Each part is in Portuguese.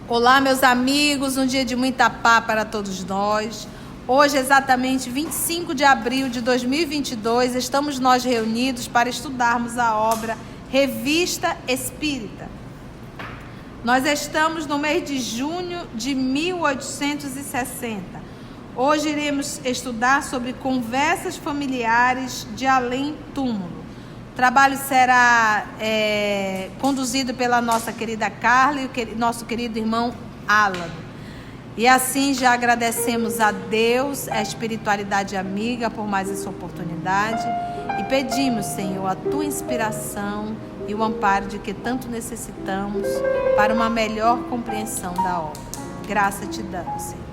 Olá, meus amigos, um dia de muita paz para todos nós. Hoje, exatamente 25 de abril de 2022, estamos nós reunidos para estudarmos a obra Revista Espírita. Nós estamos no mês de junho de 1860. Hoje iremos estudar sobre conversas familiares de além-túmulo. O trabalho será conduzido pela nossa querida Carla e o nosso querido irmão Alan. E assim já agradecemos a Deus, a espiritualidade amiga, por mais essa oportunidade. E pedimos, Senhor, a Tua inspiração e o amparo de que tanto necessitamos para uma melhor compreensão da obra. Graça te damos, Senhor.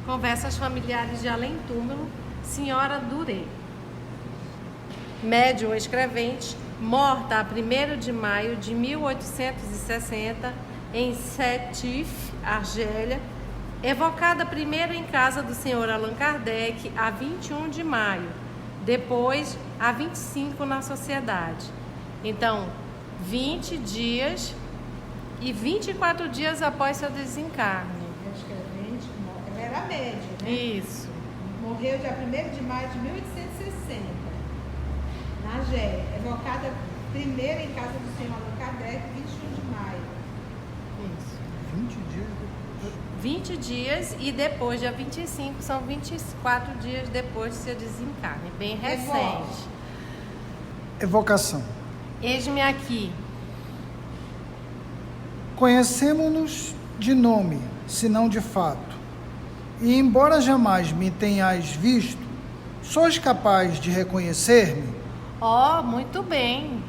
Conversas familiares de além-túmulo, Senhora Duré. Médium escrevente, morta a 1º de maio de 1860 em Sétif, Argélia, evocada primeiro em casa do Sr. Allan Kardec a 21 de maio, depois a 25 na Sociedade. Então, 20 dias e 24 dias após seu desencarne. Era médio, né? Isso. Morreu dia 1º de maio de 1860, na Argélia, evocada primeiro em casa do Sr. Allan Kardec, 21 de maio. Isso. 20 dias depois. 20 dias e depois, dia 25, são 24 dias depois de seu desencarne, bem recente. Evocação. Eis-me aqui. Conhecemos-nos de nome, se não de fato. E embora jamais me tenhais visto, sois capaz de reconhecer-me? Muito bem.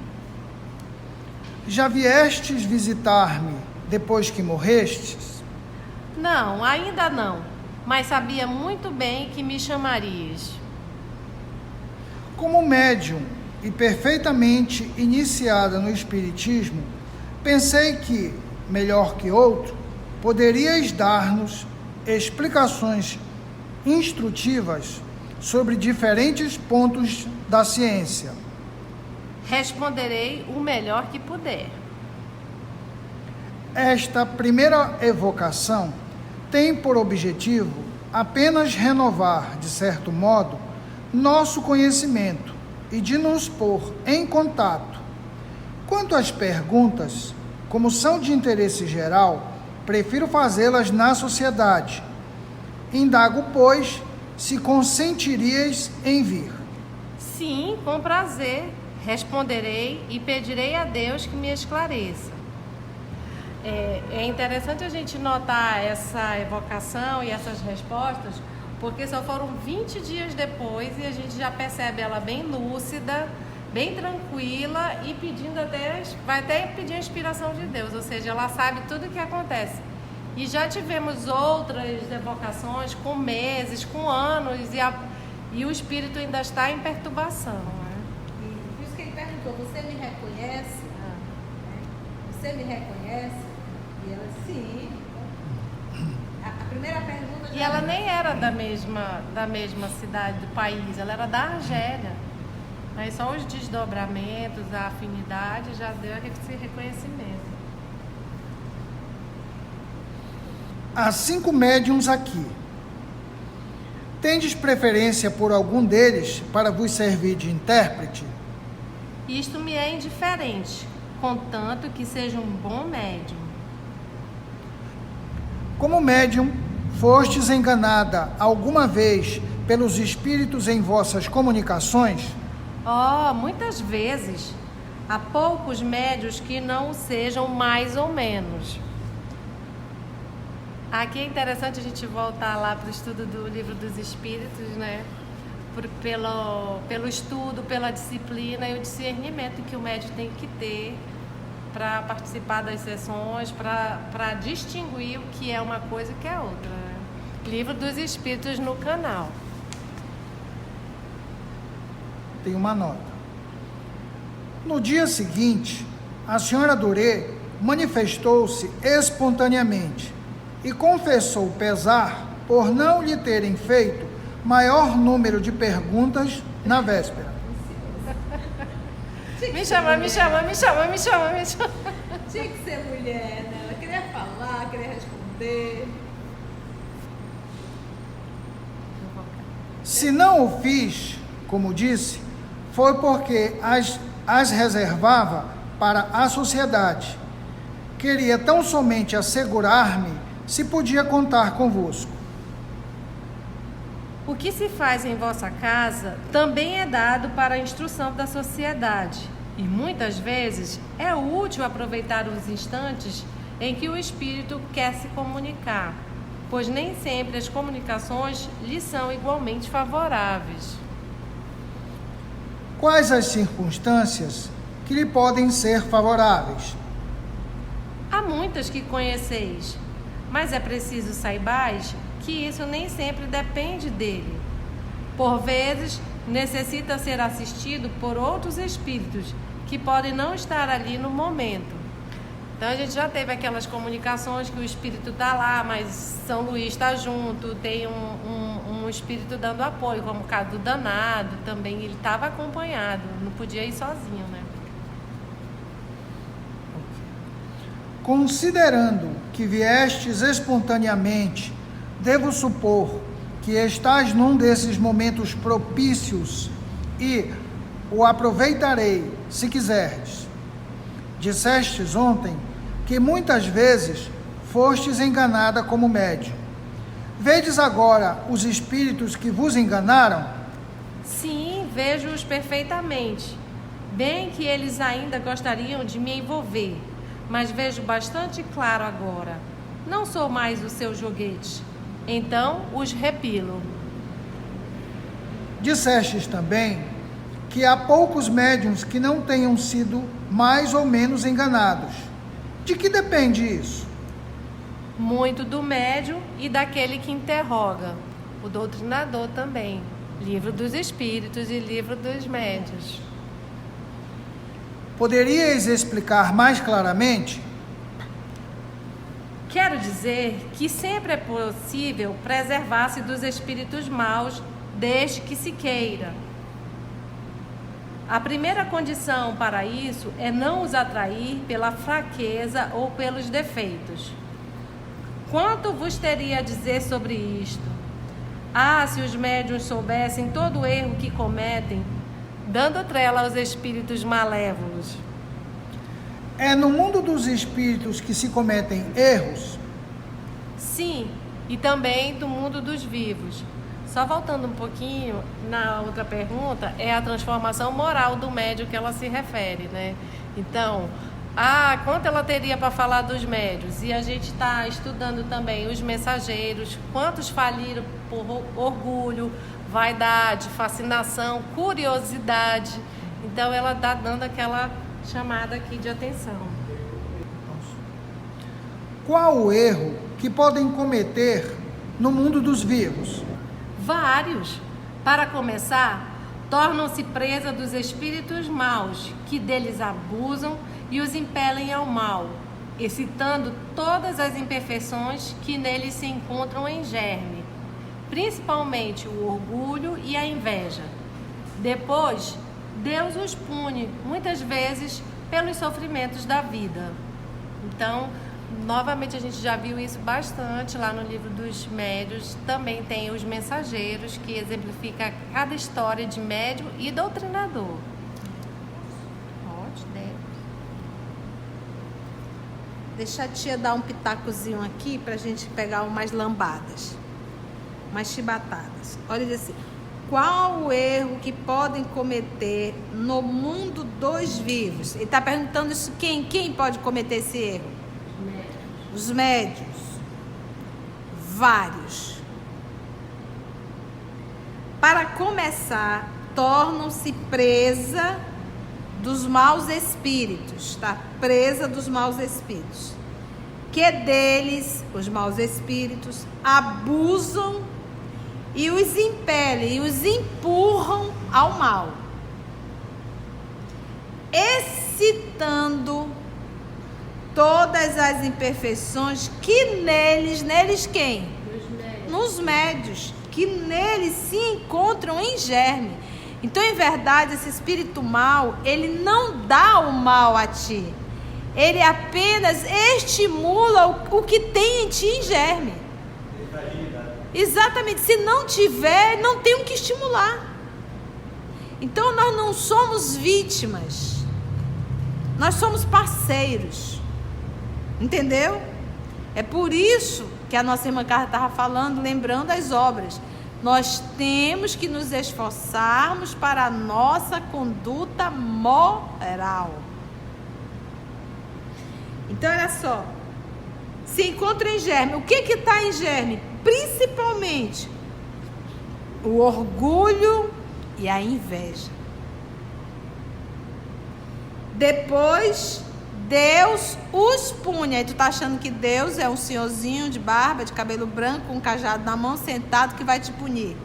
Já viestes visitar-me depois que morrestes? Não, ainda não, mas sabia muito bem que me chamarias. Como médium e perfeitamente iniciada no Espiritismo, pensei que, melhor que outro, poderíeis dar-nos explicações instrutivas sobre diferentes pontos da ciência. Responderei o melhor que puder. Esta primeira evocação tem por objetivo apenas renovar, de certo modo, nosso conhecimento e de nos pôr em contato. Quanto às perguntas, como são de interesse geral, prefiro fazê-las na sociedade. Indago, pois, se consentirias em vir. Sim, com prazer. Responderei e pedirei a Deus que me esclareça. É interessante a gente notar essa evocação e essas respostas, porque só foram 20 dias depois e a gente já percebe ela bem lúcida, bem tranquila e vai até pedir a inspiração de Deus, ou seja, ela sabe tudo o que acontece. E já tivemos outras evocações com meses, com anos, e o espírito ainda está em perturbação. Né? Por isso que ele perguntou, você me reconhece? Você me reconhece? E ela, sim. A primeira pergunta... E ela nem era da mesma cidade do país, ela era da Argélia. Mas só os desdobramentos, a afinidade já deu esse reconhecimento. Há 5 médiuns aqui. Tendes preferência por algum deles para vos servir de intérprete? Isto me é indiferente, contanto que seja um bom médium. Como médium, fostes enganada alguma vez pelos espíritos em vossas comunicações? Muitas vezes. Há poucos médios que não o sejam mais ou menos. Aqui é interessante a gente voltar lá para o estudo do Livro dos Espíritos, né? pelo estudo, pela disciplina e o discernimento que o médium tem que ter para participar das sessões, para distinguir o que é uma coisa e o que é outra. Né? Livro dos Espíritos no canal. Tem uma nota. No dia seguinte, a senhora Doré manifestou-se espontaneamente e confessou pesar por não lhe terem feito maior número de perguntas na véspera. Me chama. Tinha que ser mulher, né? Ela queria falar, queria responder. Se não o fiz, como disse, foi porque as reservava para a sociedade. Queria tão somente assegurar-me se podia contar convosco. O que se faz em vossa casa também é dado para a instrução da sociedade. E muitas vezes é útil aproveitar os instantes em que o espírito quer se comunicar, pois nem sempre as comunicações lhe são igualmente favoráveis. Quais as circunstâncias que lhe podem ser favoráveis? Há muitas que conheceis, mas é preciso saibais que isso nem sempre depende dele. Por vezes, necessita ser assistido por outros espíritos que podem não estar ali no momento. Então, a gente já teve aquelas comunicações que o espírito está lá, mas São Luís está junto, tem um espírito dando apoio, como o caso do danado também, ele estava acompanhado, não podia ir sozinho, né? Considerando que viestes espontaneamente, devo supor que estás num desses momentos propícios e o aproveitarei, se quiseres. Dissestes ontem que muitas vezes fostes enganada como médium. Vedes agora os espíritos que vos enganaram? Sim, vejo-os perfeitamente. Bem que eles ainda gostariam de me envolver, mas vejo bastante claro agora. Não sou mais o seu joguete. Então os repilo. Dissestes também que há poucos médiuns que não tenham sido mais ou menos enganados. De que depende isso? Muito do médium e daquele que interroga. O doutrinador também. Livro dos Espíritos e Livro dos Médiuns. Poderias explicar mais claramente? Quero dizer que sempre é possível preservar-se dos espíritos maus, desde que se queira. A primeira condição para isso é não os atrair pela fraqueza ou pelos defeitos. Quanto vos teria a dizer sobre isto? Ah, se os médiuns soubessem todo o erro que cometem, dando trela aos espíritos malévolos. É no mundo dos espíritos que se cometem erros? Sim, e também do mundo dos vivos. Só voltando um pouquinho, na outra pergunta, é a transformação moral do médium que ela se refere, né? Então, quanto ela teria para falar dos médiuns? E a gente está estudando também os mensageiros, quantos faliram por orgulho, vaidade, fascinação, curiosidade. Então, ela está dando aquela chamada aqui de atenção. Qual o erro que podem cometer no mundo dos vivos? Vários. Para começar, tornam-se presa dos espíritos maus, que deles abusam e os impelem ao mal, excitando todas as imperfeições que neles se encontram em germe, principalmente o orgulho e a inveja. Depois, Deus os pune, muitas vezes, pelos sofrimentos da vida. Então, novamente, a gente já viu isso bastante lá no livro dos médiuns. Também tem os mensageiros, que exemplifica cada história de médium e doutrinador. Deixa a tia dar um pitacozinho aqui pra gente pegar umas lambadas, umas chibatadas. Olha assim. Qual o erro que podem cometer no mundo dos vivos? Ele está perguntando isso quem pode cometer esse erro? Os médiuns. Vários. para começar, tornam-se presa dos maus espíritos, tá? Presa dos maus espíritos. Que deles, os maus espíritos, abusam e os impelem, e os empurram ao mal, excitando todas as imperfeições que neles quem? Nos médios, que neles se encontram em germe. Então, em verdade, esse espírito mau, ele não dá o mal a ti. Ele apenas estimula o que tem em ti em germe. Exatamente. Se não tiver, não tem o que estimular. Então, nós não somos vítimas. Nós somos parceiros. Entendeu? É por isso que a nossa irmã Carla estava falando, lembrando as obras. Nós temos que nos esforçarmos para a nossa conduta moral. Então, olha só. Se encontra em germe. O que está em germe? Principalmente o orgulho e a inveja. Depois, Deus os pune. Aí tu tá achando que Deus é um senhorzinho de barba, de cabelo branco, com um cajado na mão, sentado, que vai te punir.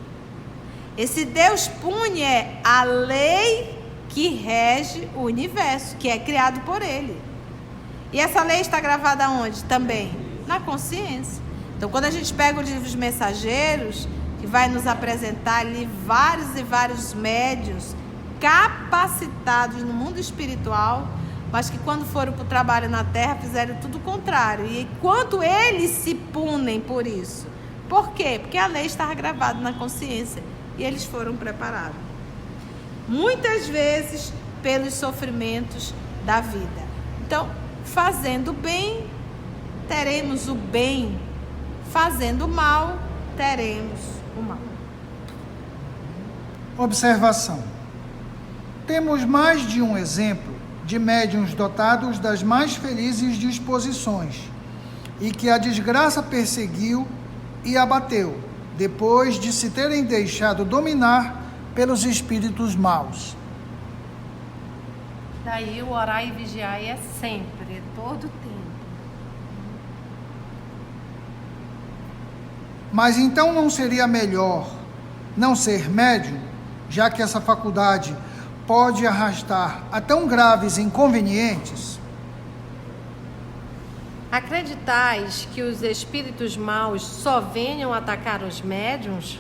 Esse Deus pune é a lei que rege o universo, que é criado por ele. E essa lei está gravada onde? Também na consciência. Então, quando a gente pega os livros mensageiros, que vai nos apresentar ali vários e vários médiuns capacitados no mundo espiritual, mas que quando foram para o trabalho na Terra fizeram tudo o contrário. E quanto eles se punem por isso? Por quê? Porque a lei estava gravada na consciência e eles foram preparados. Muitas vezes pelos sofrimentos da vida. Então, fazendo bem, teremos o bem. Fazendo mal, teremos o mal. Observação. Temos mais de um exemplo de médiuns dotados das mais felizes disposições e que a desgraça perseguiu e abateu, depois de se terem deixado dominar pelos espíritos maus. Daí o orar e vigiar é sempre, é todo o tempo. Mas então não seria melhor não ser médium, já que essa faculdade pode arrastar a tão graves inconvenientes? Acreditais que os espíritos maus só venham atacar os médiuns?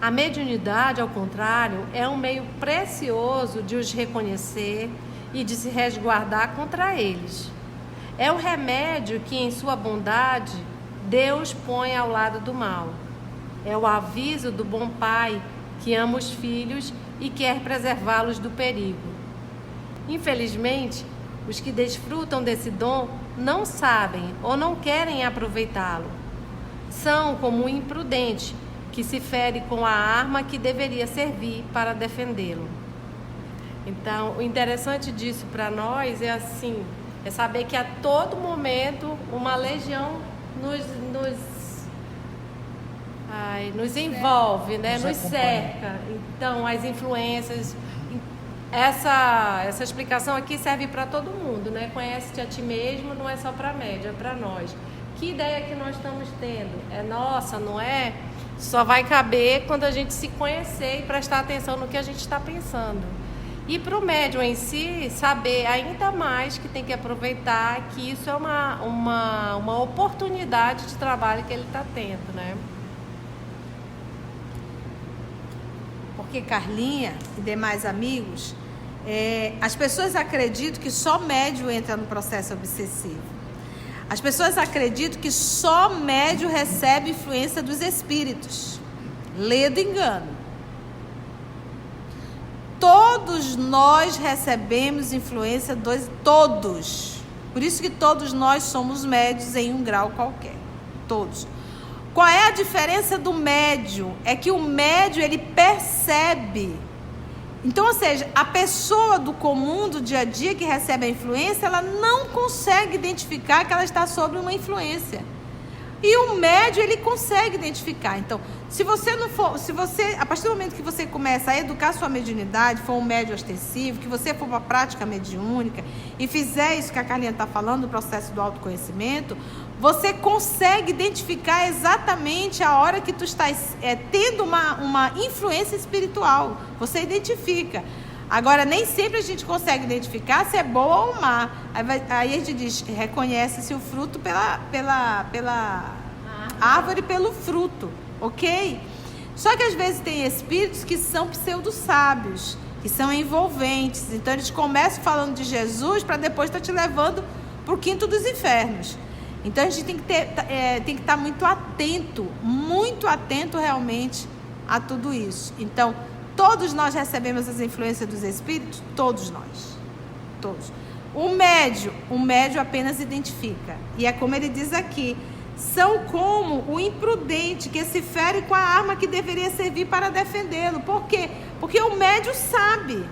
A mediunidade, ao contrário, é um meio precioso de os reconhecer e de se resguardar contra eles. É o remédio que, em sua bondade, Deus põe ao lado do mal. É o aviso do bom Pai que ama os filhos e quer preservá-los do perigo. Infelizmente, os que desfrutam desse dom não sabem ou não querem aproveitá-lo. São como um imprudente que se fere com a arma que deveria servir para defendê-lo. Então, o interessante disso para nós é assim, é saber que a todo momento uma legião nos envolve, né? Nos cerca. Então, as influências. Essa explicação aqui serve para todo mundo, né? Conhece-te a ti mesmo, não é só para a média, é para nós. Que ideia que nós estamos tendo? É nossa, não é? Só vai caber quando a gente se conhecer e prestar atenção no que a gente está pensando. E para o médium em si, saber ainda mais que tem que aproveitar que isso é uma oportunidade de trabalho que ele está tendo, né? Porque Carlinha e demais amigos, as pessoas acreditam que só médium entra no processo obsessivo. As pessoas acreditam que só médium recebe influência dos espíritos. Ledo engano. Todos nós recebemos influência dos todos. Por isso que todos nós somos médios em um grau qualquer. Todos. Qual é a diferença do médium? É que o médium, ele percebe. Então, ou seja, a pessoa do comum, do dia a dia, que recebe a influência, ela não consegue identificar que ela está sob uma influência. E o médio, ele consegue identificar. Então, a partir do momento que você começa a educar sua mediunidade, for um médio ostensivo, que você for uma prática mediúnica e fizer isso que a Carlinha está falando, o processo do autoconhecimento, você consegue identificar exatamente a hora que tu estás tendo uma influência espiritual. Você identifica. Agora, nem sempre a gente consegue identificar se é boa ou má. Aí a gente diz, reconhece-se o fruto pela árvore pelo fruto, ok? Só que às vezes tem espíritos que são pseudo-sábios, que são envolventes. Então eles começam falando de Jesus para depois estar te levando para o quinto dos infernos. Então a gente tem que estar muito atento realmente a tudo isso. Então, todos nós recebemos as influências dos espíritos, todos nós, todos. O médio apenas identifica. E é como ele diz aqui, são como o imprudente que se fere com a arma que deveria servir para defendê-lo. Por quê? Porque o médio sabe.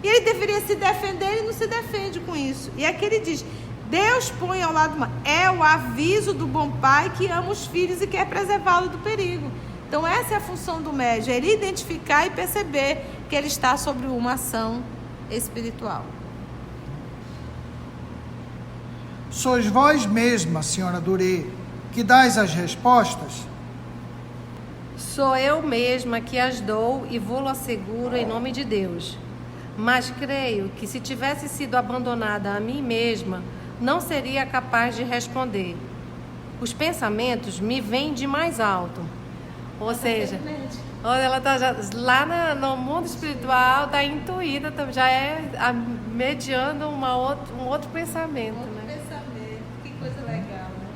E ele deveria se defender e não se defende com isso. E aqui ele diz, Deus põe ao lado humano. É o aviso do bom pai que ama os filhos e quer preservá-lo do perigo. Então essa é a função do médium, é ele identificar e perceber que ele está sobre uma ação espiritual. Sois vós mesma, senhora Durê, que dais as respostas? Sou eu mesma que as dou e vou-lo asseguro em nome de Deus. Mas creio que se tivesse sido abandonada a mim mesma, não seria capaz de responder. Os pensamentos me vêm de mais alto. Ou seja, olha, ela está lá no mundo espiritual, está intuída, já mediando um outro pensamento. Pensamento, que coisa legal, né?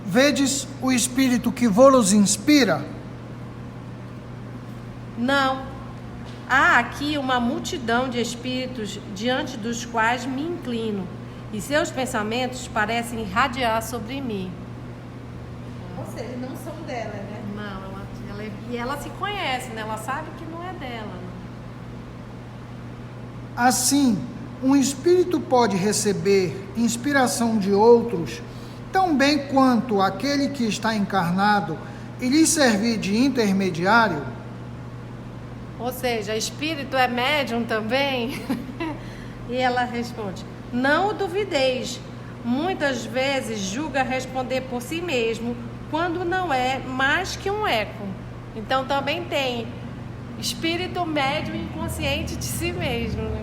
Vedes o espírito que vos inspira? Não. Há aqui uma multidão de espíritos diante dos quais me inclino, e seus pensamentos parecem irradiar sobre mim. Ou seja, não são dela, né? Não, ela se conhece, né? Ela sabe que não é dela. Né? Assim, um espírito pode receber inspiração de outros, tão bem quanto aquele que está encarnado, e lhe servir de intermediário? Ou seja, espírito é médium também? E ela responde, não o duvideis. Muitas vezes julga responder por si mesmo, quando não é mais que um eco. Então também tem espírito médium inconsciente de si mesmo. Né?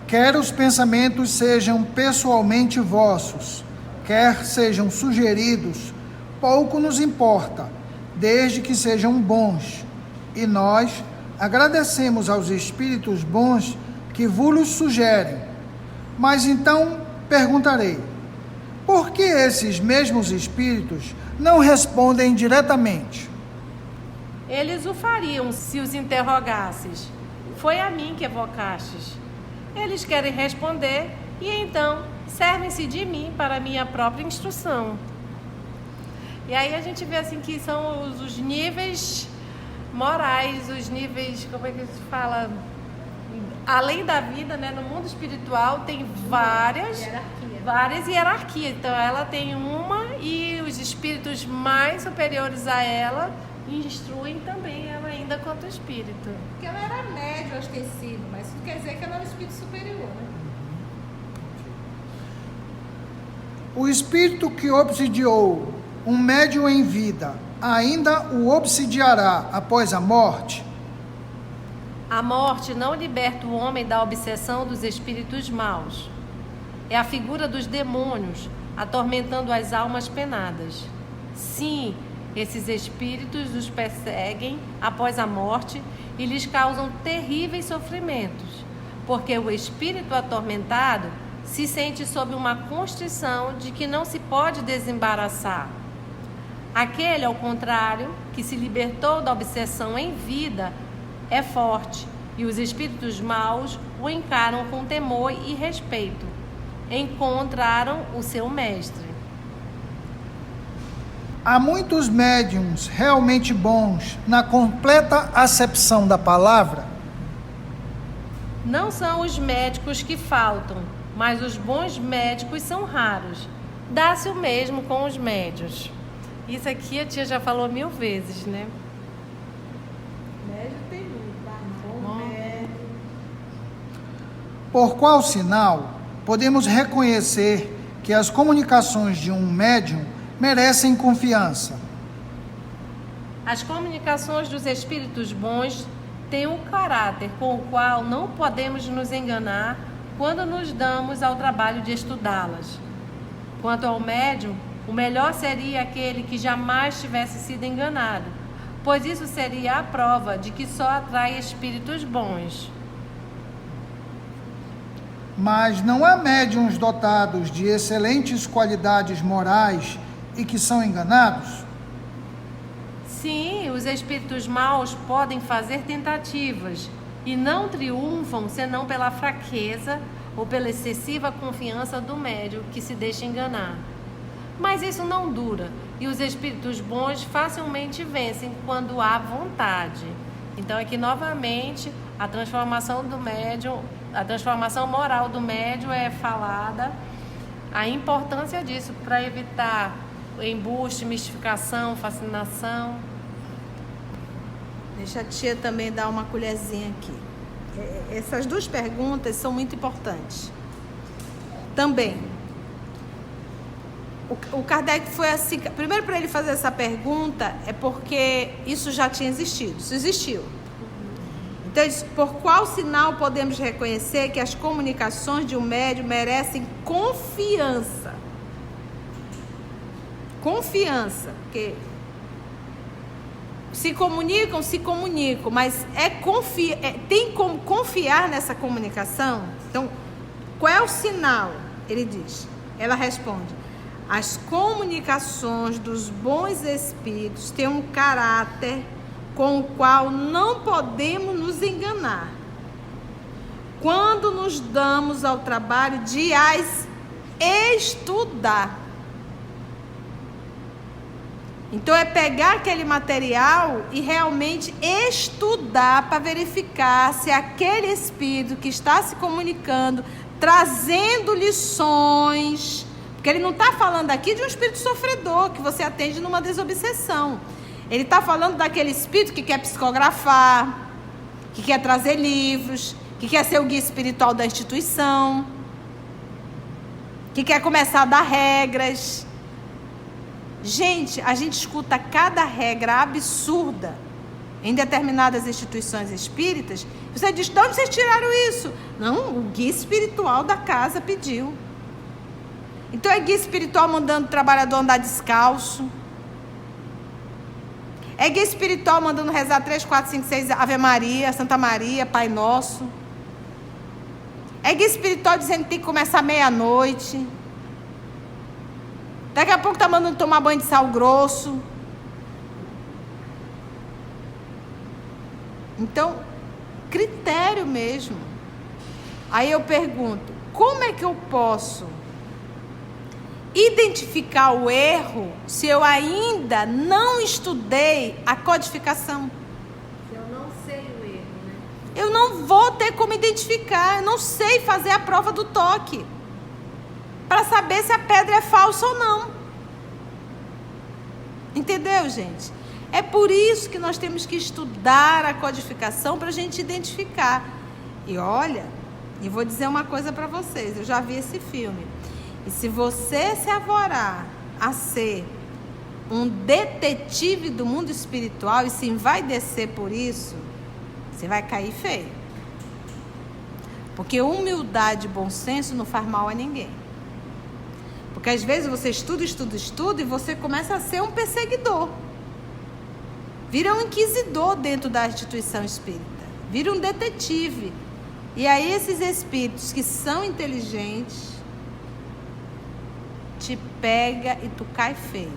Quer os pensamentos sejam pessoalmente vossos, quer sejam sugeridos, pouco nos importa, desde que sejam bons. E nós agradecemos aos espíritos bons que vos sugerem. Mas então perguntarei, por que esses mesmos espíritos não respondem diretamente? Eles o fariam se os interrogasses. Foi a mim que evocastes. Eles querem responder e então servem-se de mim para a minha própria instrução. E aí a gente vê assim que são os níveis morais, os níveis, como é que se fala? Além da vida, né? No mundo espiritual tem várias hierarquias. Então ela tem uma e os espíritos mais superiores a ela instruem também ela ainda quanto espírito. Porque ela era médio ostensivo, mas isso quer dizer que ela era um espírito superior, né? O espírito que obsidiou um médium em vida, ainda o obsidiará após a morte? A morte não liberta o homem da obsessão dos espíritos maus. É a figura dos demônios atormentando as almas penadas. Sim, esses espíritos os perseguem após a morte e lhes causam terríveis sofrimentos, porque o espírito atormentado se sente sob uma constrição de que não se pode desembaraçar. Aquele, ao contrário, que se libertou da obsessão em vida, é forte, e os espíritos maus o encaram com temor e respeito. Encontraram o seu mestre. Há muitos médiums realmente bons na completa acepção da palavra? Não são os médicos que faltam, mas os bons médicos são raros. Dá-se o mesmo com os médios. Isso aqui a tia já falou 1000 vezes, né? Médio tem muito, tá? Bom médio. Por qual sinal podemos reconhecer que as comunicações de um médium merecem confiança? As comunicações dos espíritos bons têm um caráter com o qual não podemos nos enganar quando nos damos ao trabalho de estudá-las. Quanto ao médium, o melhor seria aquele que jamais tivesse sido enganado, pois isso seria a prova de que só atrai espíritos bons. Mas não há médiuns dotados de excelentes qualidades morais e que são enganados? Sim, os espíritos maus podem fazer tentativas e não triunfam senão pela fraqueza ou pela excessiva confiança do médium que se deixa enganar. Mas isso não dura e os espíritos bons facilmente vencem quando há vontade. Então aqui novamente a transformação do médium, a transformação moral do médium é falada, a importância disso para evitar embuste, mistificação, fascinação. Deixa a tia também dar uma colherzinha aqui. Essas duas perguntas são muito importantes. Também, o Kardec foi assim. Primeiro, para ele fazer essa pergunta, é porque isso já tinha existido. Isso existiu. Então, ele disse, por qual sinal podemos reconhecer que as comunicações de um médium merecem confiança? Confiança, porque se comunicam, mas tem como confiar nessa comunicação? Então, qual é o sinal? Ele diz, ela responde, as comunicações dos bons espíritos têm um caráter com o qual não podemos nos enganar quando nos damos ao trabalho de as estudar. Então é pegar aquele material e realmente estudar para verificar se aquele espírito que está se comunicando, trazendo lições, porque ele não está falando aqui de um espírito sofredor que você atende numa desobsessão. Ele está falando daquele espírito que quer psicografar, que quer trazer livros, que quer ser o guia espiritual da instituição, que quer começar a dar regras. Gente, a gente escuta cada regra absurda em determinadas instituições espíritas. Você diz, de onde vocês tiraram isso? Não, o guia espiritual da casa pediu. Então é guia espiritual mandando o trabalhador andar descalço. É guia espiritual mandando rezar 3, 4, 5, 6 Ave Maria, Santa Maria, Pai Nosso. É guia espiritual dizendo que tem que começar meia-noite. Daqui a pouco está mandando tomar banho de sal grosso. Então, critério mesmo. Aí eu pergunto, como é que eu posso identificar o erro se eu ainda não estudei a codificação? Eu não sei o erro, né? Eu não vou ter como identificar, eu não sei fazer a prova do toque para saber se a pedra é falsa ou não. Entendeu, gente? É por isso que nós temos que estudar a codificação para a gente identificar. E olha, eu vou dizer uma coisa para vocês, eu já vi esse filme. E se você se avorar a ser um detetive do mundo espiritual e se envaidecer por isso, você vai cair feio. Porque humildade e bom senso não faz mal a ninguém. Porque às vezes você estuda e você começa a ser um perseguidor. Vira um inquisidor dentro da instituição espírita. Vira um detetive. E aí esses espíritos que são inteligentes te pega e tu cai feio.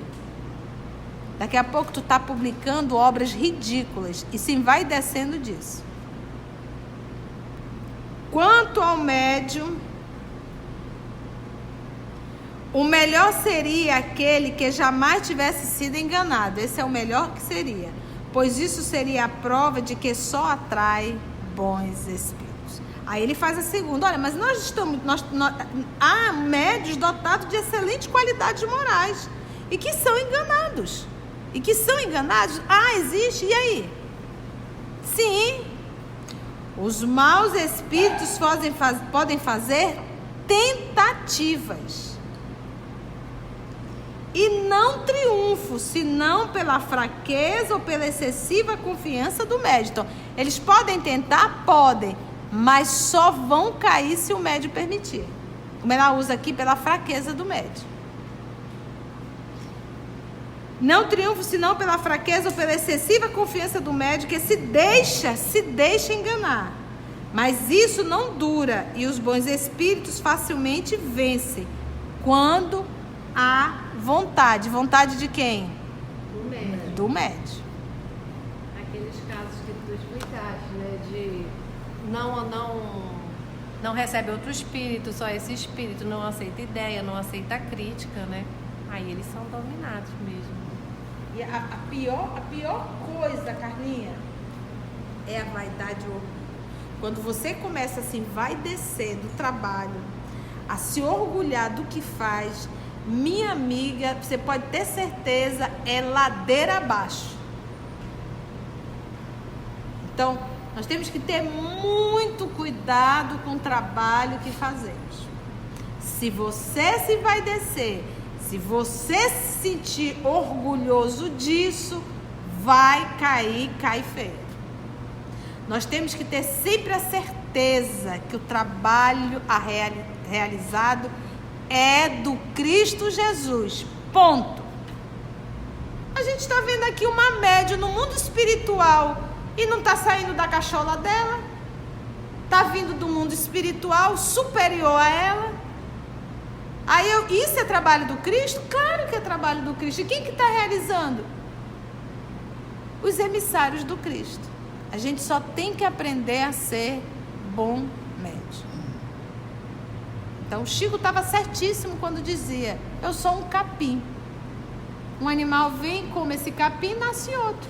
Daqui a pouco tu tá publicando obras ridículas e se vai descendo disso. Quanto ao médium, o melhor seria aquele que jamais tivesse sido enganado. Esse é o melhor que seria, pois isso seria a prova de que só atrai bons espíritos. Aí ele faz a segunda. Olha, mas há médios dotados de excelentes qualidades morais e que são enganados. Existe. E aí? Sim. Os maus espíritos podem fazer tentativas. E não triunfo, senão pela fraqueza ou pela excessiva confiança do médium. Então, eles podem tentar? Podem. Mas só vão cair se o médium permitir. Como ela usa aqui, pela fraqueza do médium. Não triunfo, senão pela fraqueza ou pela excessiva confiança do médium, que se deixa enganar. Mas isso não dura, e os bons espíritos facilmente vencem quando há vontade. Vontade de quem? Do médium. Aqueles casos que tu explicaste, né? De não recebe outro espírito, só esse espírito não aceita ideia, não aceita crítica, né? Aí eles são dominados mesmo. E a pior coisa, Carlinha, é a vaidade e o orgulho. Quando você começa assim, vai descer do trabalho, a se orgulhar do que faz, minha amiga, você pode ter certeza, é ladeira abaixo. Então, nós temos que ter muito cuidado com o trabalho que fazemos. Se você se vai descer, se você se sentir orgulhoso disso, vai cai feio. Nós temos que ter sempre a certeza que o trabalho realizado é do Cristo Jesus. Ponto. A gente está vendo aqui uma médium no mundo espiritual e não está saindo da cachola dela. Está vindo do mundo espiritual superior a ela. Isso é trabalho do Cristo? Claro que é trabalho do Cristo. E quem que está realizando? Os emissários do Cristo. A gente só tem que aprender a ser bom médium. Então, o Chico estava certíssimo quando dizia: eu sou um capim. Um animal vem, come esse capim, nasce outro.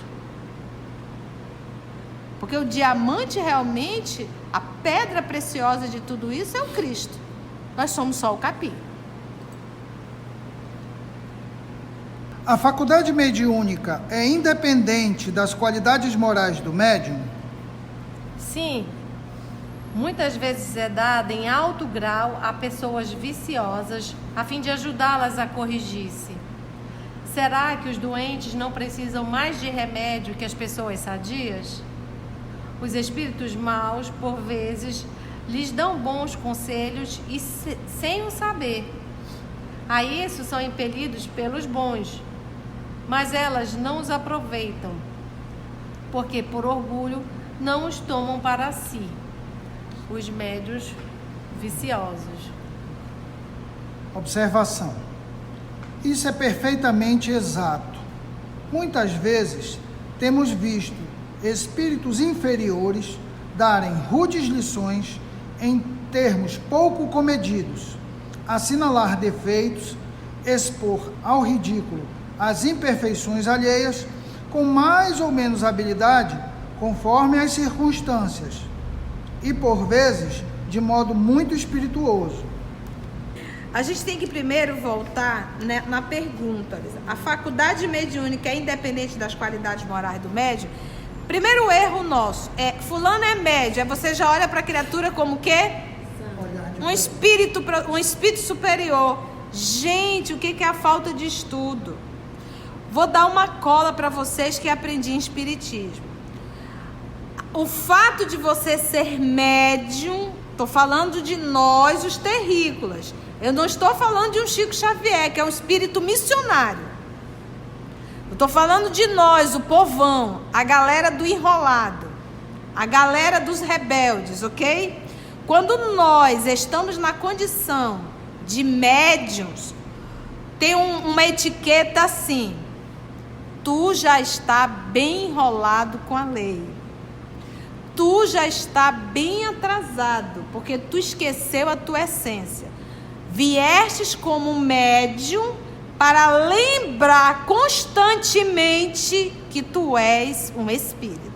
Porque o diamante realmente, a pedra preciosa de tudo isso é o Cristo. Nós somos só o capim. A faculdade mediúnica é independente das qualidades morais do médium? Sim. Muitas vezes é dada em alto grau a pessoas viciosas, a fim de ajudá-las a corrigir-se. Será que os doentes não precisam mais de remédio que as pessoas sadias? Os espíritos maus, por vezes, lhes dão bons conselhos e sem o saber. A isso são impelidos pelos bons, mas elas não os aproveitam, porque por orgulho não os tomam para si. Os médios viciosos. Observação. Isso é perfeitamente exato. Muitas vezes temos visto espíritos inferiores darem rudes lições em termos pouco comedidos, assinalar defeitos, expor ao ridículo as imperfeições alheias com mais ou menos habilidade, conforme as circunstâncias, e por vezes de modo muito espirituoso. A gente tem que primeiro voltar, né, na pergunta, Lisa. A faculdade mediúnica é independente das qualidades morais do médium? Primeiro erro nosso é: fulano é médium, aí você já olha para a criatura como o quê? Um espírito superior. Gente, o que é a falta de estudo? Vou dar uma cola para vocês que aprendi em espiritismo. O fato de você ser médium, estou falando de nós, os terrícolas. Eu não estou falando de um Chico Xavier, que é um espírito missionário. Eu estou falando de nós, o povão, a galera do enrolado, a galera dos rebeldes, ok? Quando nós estamos na condição de médiums, tem uma etiqueta assim: tu já está bem enrolado com a lei. Tu já está bem atrasado, porque tu esqueceu a tua essência. Viestes como médium para lembrar constantemente que tu és um espírito.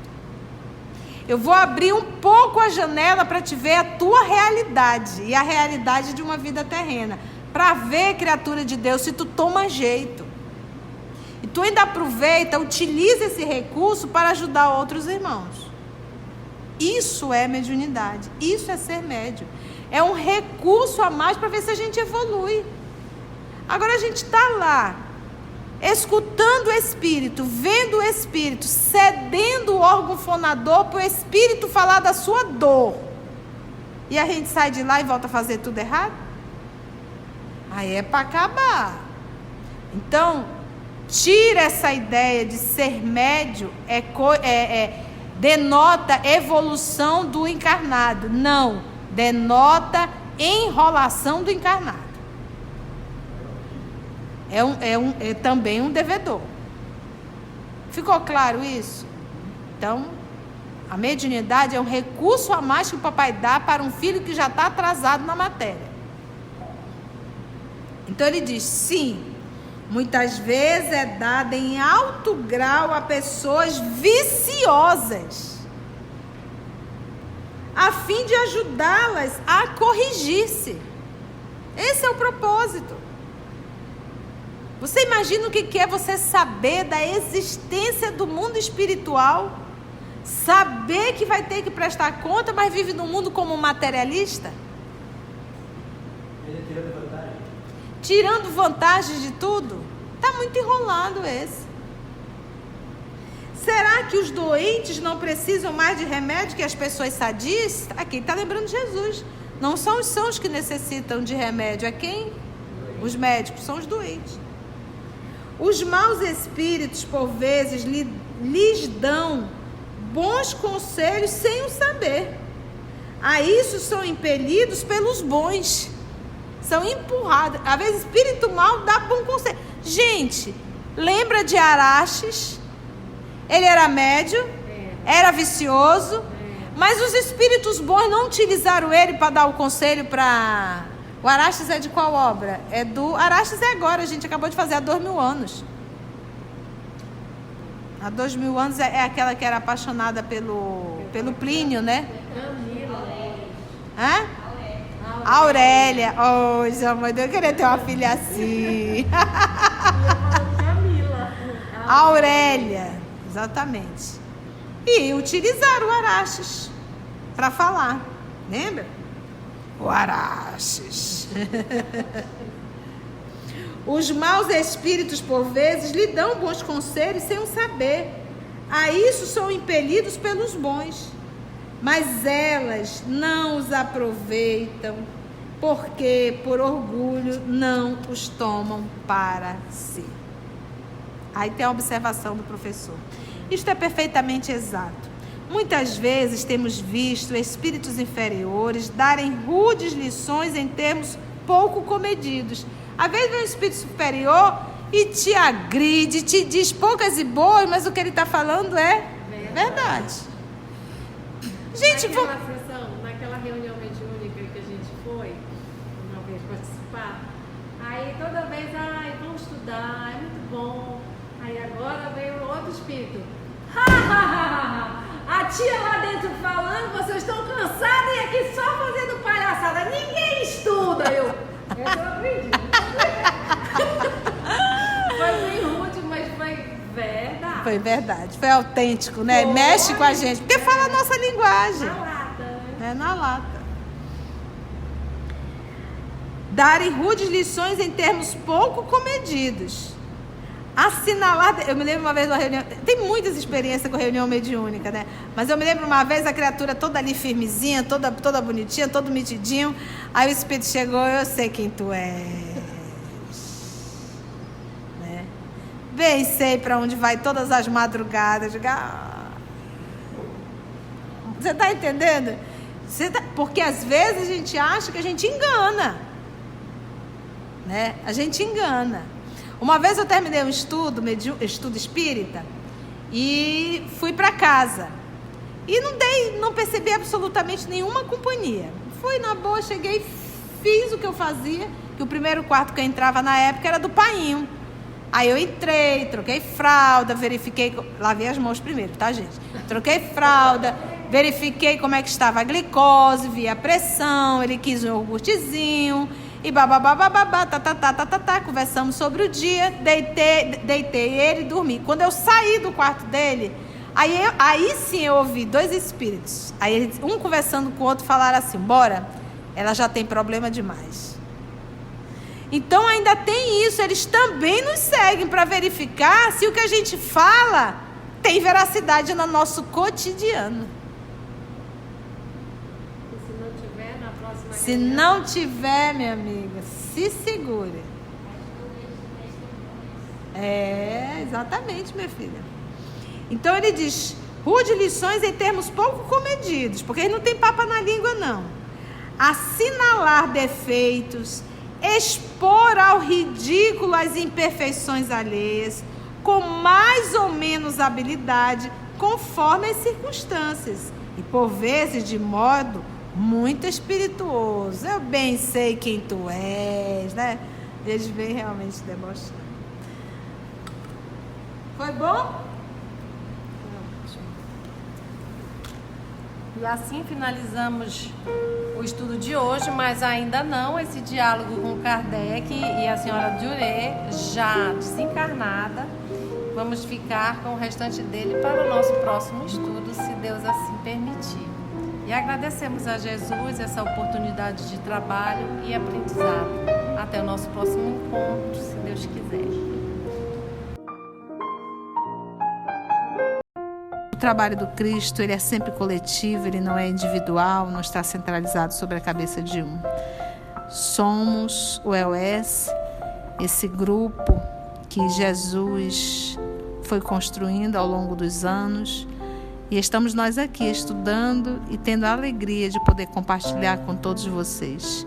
Eu vou abrir um pouco a janela para te ver a tua realidade e a realidade de uma vida terrena. Para ver, criatura de Deus, se tu toma jeito. E tu ainda aproveita, utiliza esse recurso para ajudar outros irmãos. Isso é mediunidade. Isso é ser médium. É um recurso a mais para ver se a gente evolui. Agora a gente está lá, escutando o Espírito, vendo o Espírito, cedendo o órgão fonador para o Espírito falar da sua dor. E a gente sai de lá e volta a fazer tudo errado? Aí é para acabar. Então, tira essa ideia de ser médium, denota evolução do encarnado. Não, denota enrolação do encarnado. É também um devedor. Ficou claro isso? Então, a mediunidade é um recurso a mais que o papai dá para um filho que já está atrasado na matéria. Então ele diz, sim, muitas vezes é dada em alto grau a pessoas viciosas, a fim de ajudá-las a corrigir-se. Esse é o propósito. Você imagina o que é você saber da existência do mundo espiritual? Saber que vai ter que prestar conta, mas vive no mundo como um materialista? Tirando vantagens de tudo? Está muito enrolado esse. Será que os doentes não precisam mais de remédio que as pessoas sadias? Aqui está lembrando Jesus. Não são os sãos que necessitam de remédio. É quem? Os médicos, são os doentes. Os maus espíritos, por vezes, lhes dão bons conselhos sem o saber. A isso são impelidos pelos bons. São empurrados. Às vezes, espírito mau dá bom conselho. Gente, lembra de Araxes? Ele era médio, era vicioso, mas os espíritos bons não utilizaram ele para dar o conselho para... O Araxes é de qual obra? Araxes é agora, a gente acabou de fazer há 2000 anos. Há 2000 anos é aquela que era apaixonada pelo Plínio, né? Hã? Aurélia. Oh, amor, eu queria ter uma filha assim. Aurélia, exatamente. E utilizaram o Araxes para falar, lembra? O Araxes. Os maus espíritos, por vezes, lhe dão bons conselhos sem o saber. A isso são impelidos pelos bons. Mas elas não os aproveitam, porque, por orgulho, não os tomam para si. Aí tem a observação do professor. Isto é perfeitamente exato. Muitas vezes temos visto espíritos inferiores darem rudes lições em termos pouco comedidos. Às vezes vem um espírito superior e te agride, te diz poucas e boas, mas o que ele está falando é verdade. Gente, naquela reunião mediúnica que a gente foi, uma vez participar, aí toda vez, vamos estudar, é muito bom. Aí agora veio outro espírito. A tia lá dentro falando, vocês estão cansados e aqui só fazendo palhaçada. Ninguém estuda. Eu acredito. Foi bem rude, mas foi verdade. Foi verdade, foi autêntico, né? Foi. Mexe com a gente, porque fala a nossa linguagem. Na lata, né? É na lata. Darem rudes lições em termos pouco comedidos. Assinalar, eu me lembro uma vez de uma reunião, tem muitas experiências com reunião mediúnica, né? Mas eu me lembro uma vez a criatura toda ali firmezinha, toda bonitinha, todo metidinho. Aí o espírito chegou, eu sei quem tu és, né? Bem sei para onde vai todas as madrugadas. Você está entendendo? Porque às vezes a gente acha que a gente engana, né? A gente engana. Uma vez eu terminei um estudo espírita e fui para casa. E não percebi absolutamente nenhuma companhia. Fui na boa, cheguei, fiz o que eu fazia, que o primeiro quarto que eu entrava na época era do painho. Aí eu entrei, troquei fralda, verifiquei, lavei as mãos primeiro, tá, gente? Troquei fralda, verifiquei como é que estava a glicose, vi a pressão, ele quis um iogurtezinho, e bababababá, conversamos sobre o dia, deitei ele e dormi. Quando eu saí do quarto dele, aí sim eu ouvi dois espíritos, aí um conversando com o outro, falaram assim: bora, ela já tem problema demais. Então ainda tem isso, eles também nos seguem para verificar se o que a gente fala tem veracidade no nosso cotidiano. Se não tiver, minha amiga, se segure. Exatamente, minha filha. Então ele diz: rude lições em termos pouco comedidos, porque ele não tem papa na língua, não. Assinalar defeitos, expor ao ridículo as imperfeições alheias, com mais ou menos habilidade, conforme as circunstâncias, e por vezes de modo muito espirituoso. Eu bem sei quem tu és, né? Eles vêm realmente debochando. Foi bom? E assim finalizamos o estudo de hoje, mas ainda não esse diálogo com Kardec e a senhora Duré, já desencarnada. Vamos ficar com o restante dele para o nosso próximo estudo, se Deus assim permitir. E agradecemos a Jesus essa oportunidade de trabalho e aprendizado. Até o nosso próximo encontro, se Deus quiser. O trabalho do Cristo, ele é sempre coletivo, ele não é individual, não está centralizado sobre a cabeça de um. Somos o EOS, esse grupo que Jesus foi construindo ao longo dos anos, e estamos nós aqui estudando e tendo a alegria de poder compartilhar com todos vocês.